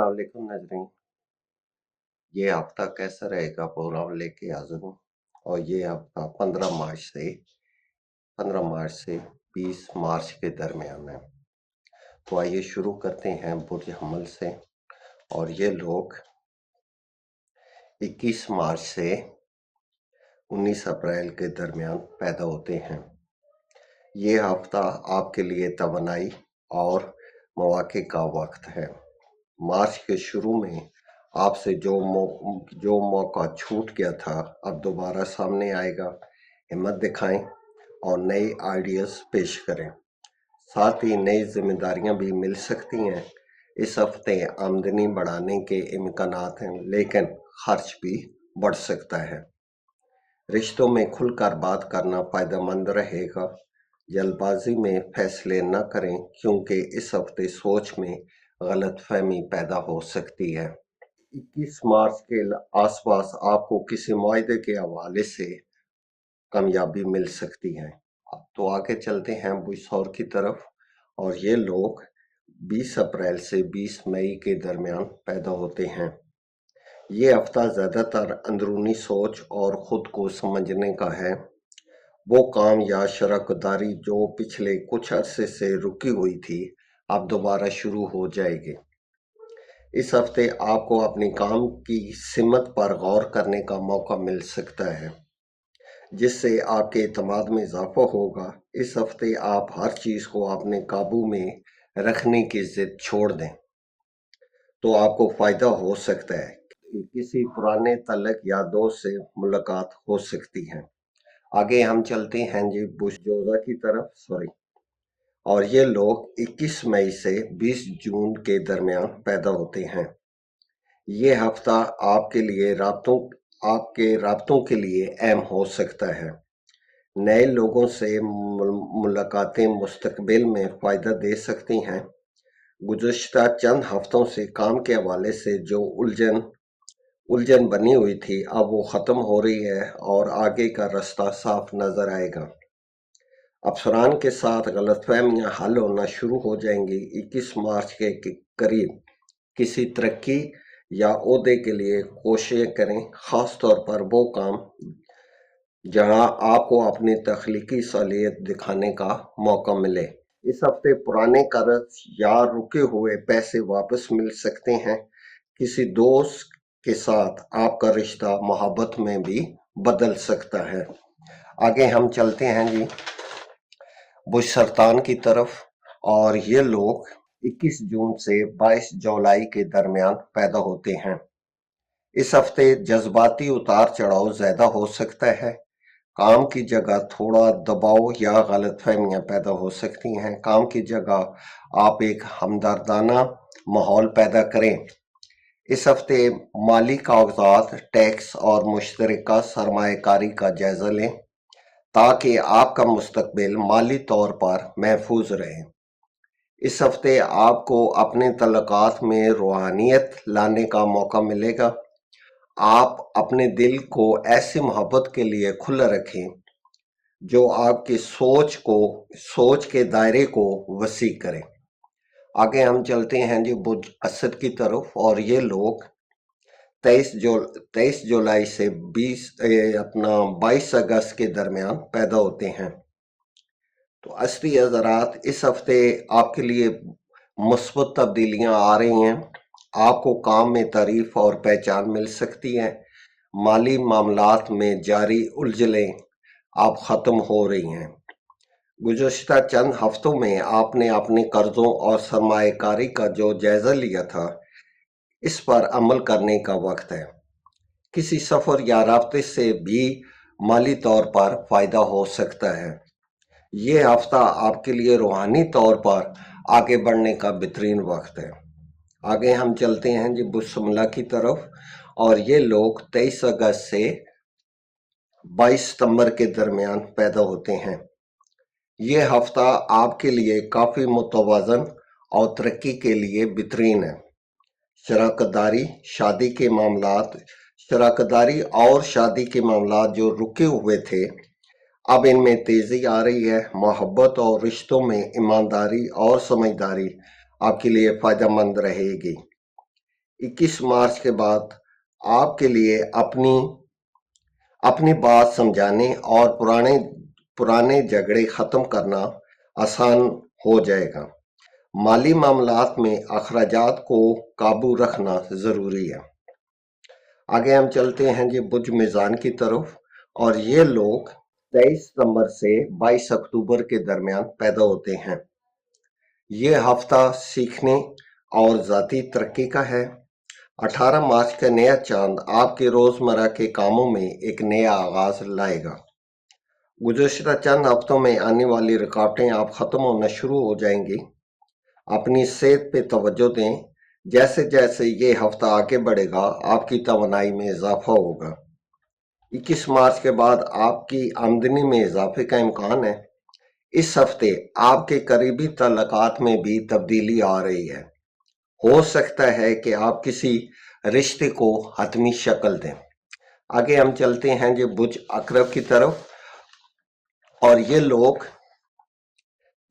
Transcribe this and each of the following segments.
अस्सलाम वालेकुम नाज़रीन। ये हफ्ता कैसा रहेगा प्रोग्राम लेके हाजिर हूँ। और ये हफ्ता 15 मार्च से 20 मार्च के दरमियान है। तो आइए शुरू करते हैं बुर्ज हमल से। और ये लोग 21 मार्च से 19 अप्रैल के दरमियान पैदा होते हैं। ये हफ्ता आपके लिए तवानाई और मौके का वक्त है। मार्च के शुरू में आपसे जो मौका छूट गया था अब दोबारा सामने आएगा। हिम्मत दिखाएं और नए आइडियाज़ पेश करें। साथ ही नई जिम्मेदारियां भी मिल सकती हैं। इस हफ्ते आमदनी बढ़ाने के इम्कानात हैं, लेकिन खर्च भी बढ़ सकता है। रिश्तों में खुलकर बात करना फायदेमंद रहेगा। जल्दबाजी में फैसले न करें, क्योंकि इस हफ्ते सोच में गलतफहमी पैदा हो सकती है। 21 मार्च के आसपास आपको किसी मुआहदे के हवाले से कामयाबी मिल सकती है। तो आगे चलते हैं बुशौर की तरफ। और ये लोग 20 अप्रैल से 20 मई के दरमियान पैदा होते हैं। ये हफ्ता ज़्यादातर अंदरूनी सोच और ख़ुद को समझने का है। वो काम या शराकदारी जो पिछले कुछ अरसे से रुकी हुई थी अब दोबारा शुरू हो जाएगी। इस हफ्ते आपको अपने काम की सिमत पर गौर करने का मौका मिल सकता है, जिससे आपके एतमाद में इजाफा होगा। इस हफ्ते आप हर चीज़ को अपने काबू में रखने की जिद छोड़ दें, तो आपको फ़ायदा हो सकता है। किसी पुराने तल्लक या दोस्त से मुलाकात हो सकती है। आगे हम चलते हैं जी बुशजोज़ा की तरफ। और ये लोग 21 मई से 20 जून के दरमियान पैदा होते हैं। ये हफ्ता आपके राब्तों के लिए अहम हो सकता है। नए लोगों से मुलाकातें मुस्तकबिल में फ़ायदा दे सकती हैं। गुज़श्ता चंद हफ्तों से काम के हवाले से जो उलझन बनी हुई थी अब वो ख़त्म हो रही है और आगे का रास्ता साफ नज़र आएगा। अफसरान के साथ गलतफहमियां हल होना शुरू हो जाएंगी। 21 मार्च के करीब किसी तरक्की या ओहदे के लिए कोशिश करें, ख़ास तौर पर वो काम जहां आपको अपनी तख्लीकी सलाहियत दिखाने का मौका मिले। इस हफ्ते पुराने कर्ज या रुके हुए पैसे वापस मिल सकते हैं। किसी दोस्त के साथ आपका रिश्ता मोहब्बत में भी बदल सकता है। आगे हम चलते हैं जी बुशरतान की तरफ। और ये लोग 21 जून से 22 जुलाई के दरमियान पैदा होते हैं। इस हफ्ते जज्बाती उतार चढ़ाव ज्यादा हो सकता है। काम की जगह थोड़ा दबाव या गलतफहमियां पैदा हो सकती हैं। काम की जगह आप एक हमदर्दाना माहौल पैदा करें। इस हफ्ते माली कागजात, टैक्स और मुश्तरका सरमायाकारी का जायजा लें, ताकि आपका मुस्तकबिल माली तौर पर महफूज रहे। इस हफ्ते आपको अपने तल्लुकात में रूहानियत लाने का मौका मिलेगा। आप अपने दिल को ऐसी मोहब्बत के लिए खुला रखें जो आपकी सोच के दायरे को वसी करे। आगे हम चलते हैं जी बुर्ज असद की तरफ। और ये लोग 23 जुलाई से 22 अगस्त के दरमियान पैदा होते हैं। तो असली हज़रात, इस हफ्ते आपके लिए मुस्बत तब्दीलियां आ रही हैं। आपको काम में तारीफ और पहचान मिल सकती है। माली मामलात में जारी उलझनें आप ख़त्म हो रही हैं। गुज़श्ता चंद हफ्तों में आपने अपने कर्जों और सरमायाकारी का जो जायजा लिया था, इस पर अमल करने का वक्त है। किसी सफ़र या राब्ते से भी माली तौर पर फ़ायदा हो सकता है। ये हफ्ता आपके लिए रूहानी तौर पर आगे बढ़ने का बेहतरीन वक्त है। आगे हम चलते हैं जी बुशमला की तरफ। और ये लोग 23 अगस्त से 22 सितंबर के दरमियान पैदा होते हैं। ये हफ्ता आपके लिए काफ़ी मुतवाज़न और तरक्की के लिए बेहतरीन है। शराकदारी और शादी के मामलात जो रुके हुए थे अब इनमें तेज़ी आ रही है। मोहब्बत और रिश्तों में ईमानदारी और समझदारी आपके लिए फ़ायदेमंद रहेगी। 21 मार्च के बाद आपके लिए अपनी बात समझाने और पुराने झगड़े खत्म करना आसान हो जाएगा। माली मामलात में अखराजात को काबू रखना जरूरी है। आगे हम चलते हैं जी बुर्ज मीज़ान की तरफ, और ये लोग 23 सितंबर से 22 अक्टूबर के दरमियान पैदा होते हैं। ये हफ्ता सीखने और ज़ाती तरक्की का है। 18 मार्च का नया चांद आपके रोजमर्रा के कामों में एक नया आगाज लाएगा। गुज़श्ता चंद हफ्तों में आने वाली रुकावटें आप खत्म होना शुरू हो जाएंगी। अपनी सेहत पे तवज्जो दें। जैसे जैसे ये हफ्ता आगे बढ़ेगा आपकी तवानाई में इजाफा होगा। 21 मार्च के बाद आपकी आमदनी में इजाफे का इम्कान है। इस हफ्ते आपके करीबी ताल्लुकात में भी तब्दीली आ रही है। हो सकता है कि आप किसी रिश्ते को हतमी शक्ल दें। आगे हम चलते हैं जो बुर्ज अकरब की तरफ, और ये लोग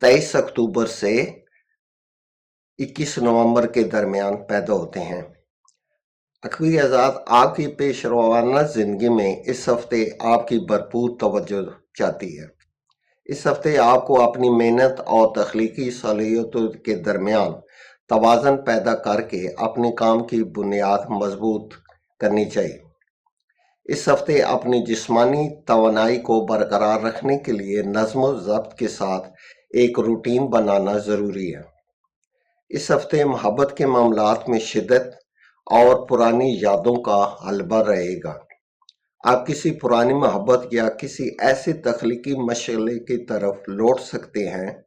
23 अक्टूबर से 21 नवंबर के दरमियान पैदा होते हैं। अखवी आज़ाद आपकी पेशरवाना जिंदगी में इस हफ्ते आपकी भरपूर तवज्जो चाहती है। इस हफ्ते आपको अपनी मेहनत और तख्लीकी सलाहियतों के दरमियान तवाज़न पैदा करके अपने काम की बुनियाद मजबूत करनी चाहिए। इस हफ्ते अपनी जिस्मानी तवानाई को बरकरार रखने के लिए नज़्म व ज़ब्त के साथ एक रूटीन बनाना ज़रूरी है। इस हफ्ते मोहब्बत के मामलात में शिद्दत और पुरानी यादों का हलबा रहेगा। आप किसी पुरानी मोहब्बत या किसी ऐसे तख्लीकी मशगले की तरफ लौट सकते हैं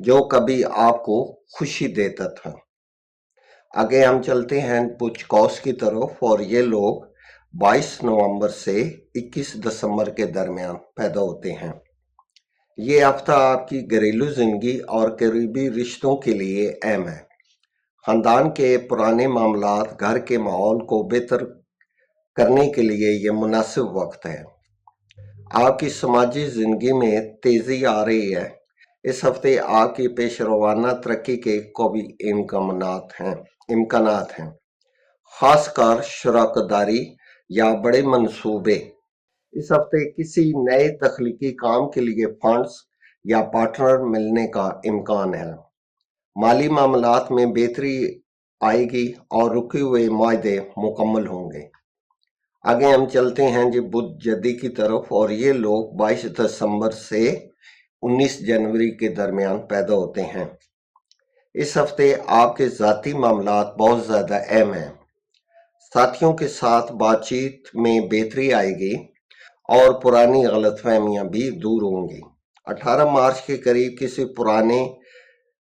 जो कभी आपको खुशी देता था। आगे हम चलते हैं बुर्ज कौस की तरफ, और ये लोग 22 नवंबर से 21 दिसंबर के दरमियान पैदा होते हैं। ये हफ्ता आपकी घरेलू जिंदगी और करीबी रिश्तों के लिए अहम है। खानदान के पुराने मामलात, घर के माहौल को बेहतर करने के लिए ये मुनासिब वक्त है। आपकी समाजी जिंदगी में तेजी आ रही है। इस हफ्ते आपकी पेशरवाना तरक्की के कभी इम्कानात हैं, खासकर शराकतदारी या बड़े मंसूबे। इस हफ्ते किसी नए तख्लीकी काम के लिए फंड्स या पार्टनर मिलने का इम्कान है। माली मामलात में बेहतरी आएगी और रुके हुए मायदे मुकम्मल होंगे। आगे हम चलते हैं जी बुर्ज जद्दी की तरफ, और ये लोग 22 दिसंबर से 19 जनवरी के दरमियान पैदा होते हैं। इस हफ्ते आपके ज़ाती मामलात बहुत ज़्यादा अहम हैं। साथियों के साथ बातचीत में बेहतरी आएगी और पुरानी गलतफहमियां भी दूर होंगी। 18 मार्च के करीब किसी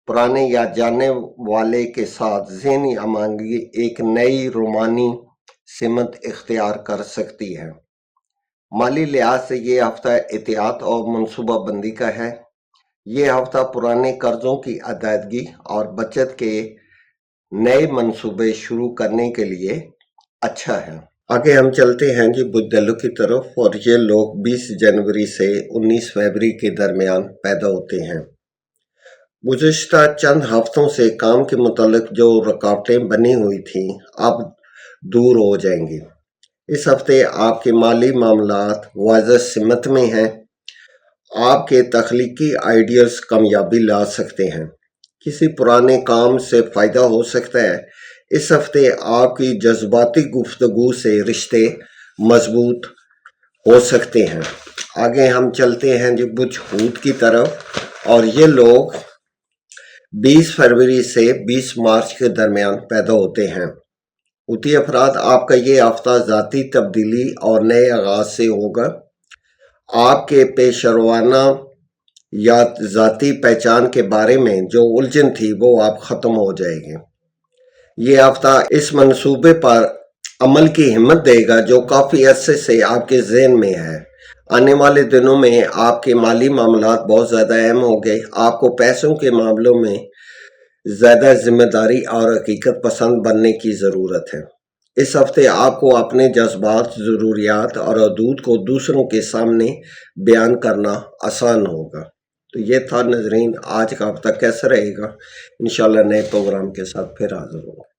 पुराने या जानने वाले के साथ ज़हनी अमानगी एक नई रोमानी सिमत इख्तियार कर सकती है। माली लिहाज से ये हफ्ता एहतियात और मनसूबा बंदी का है। ये हफ्ता पुराने कर्जों की अदायगी और बचत के नए मंसूबे शुरू करने के लिए अच्छा है। आगे हम चलते हैं जी बुद्दलू की तरफ, और ये लोग 20 जनवरी से 19 फरवरी के दरमियान पैदा होते हैं। गुज़श्ता चंद हफ्तों से काम के मुतालिक जो रुकावटें बनी हुई थीं अब दूर हो जाएंगी। इस हफ्ते आपके माली मामलात वाज़ह सिमत में हैं। आपके तख्लीकी आइडियाज़ कामयाबी ला सकते हैं। किसी पुराने काम से फ़ायदा हो सकता है। इस हफ्ते आपकी जज्बाती गुफ्तगू से रिश्ते मजबूत हो सकते हैं। आगे हम चलते हैं जी बुर्ज हूत की तरफ, और ये लोग 20 फरवरी से 20 मार्च के दरमियान पैदा होते हैं। हूती अफराद, आपका ये हफ्ता ज़ाती तब्दीली और नए आगाज से होगा। आपके पेशरवाना या ज़ाती पहचान के बारे में जो उलझन थी वो आप ख़त्म हो जाएगी। ये हफ्ता इस मंसूबे पर अमल की हिम्मत देगा जो काफ़ी अरसे से आपके ज़हन में है। आने वाले दिनों में आपके माली मामलात बहुत ज़्यादा अहम होंगे। आपको पैसों के मामलों में ज़्यादा जिम्मेदारी और हकीकत पसंद बनने की ज़रूरत है। इस हफ्ते आपको अपने जज्बात, ज़रूरियात और हदूद को दूसरों के सामने बयान करना आसान होगा। तो ये था नाज़रीन आज का हफ्ता कैसा रहेगा। इंशाल्लाह नए प्रोग्राम के साथ फिर हाज़िर होगा।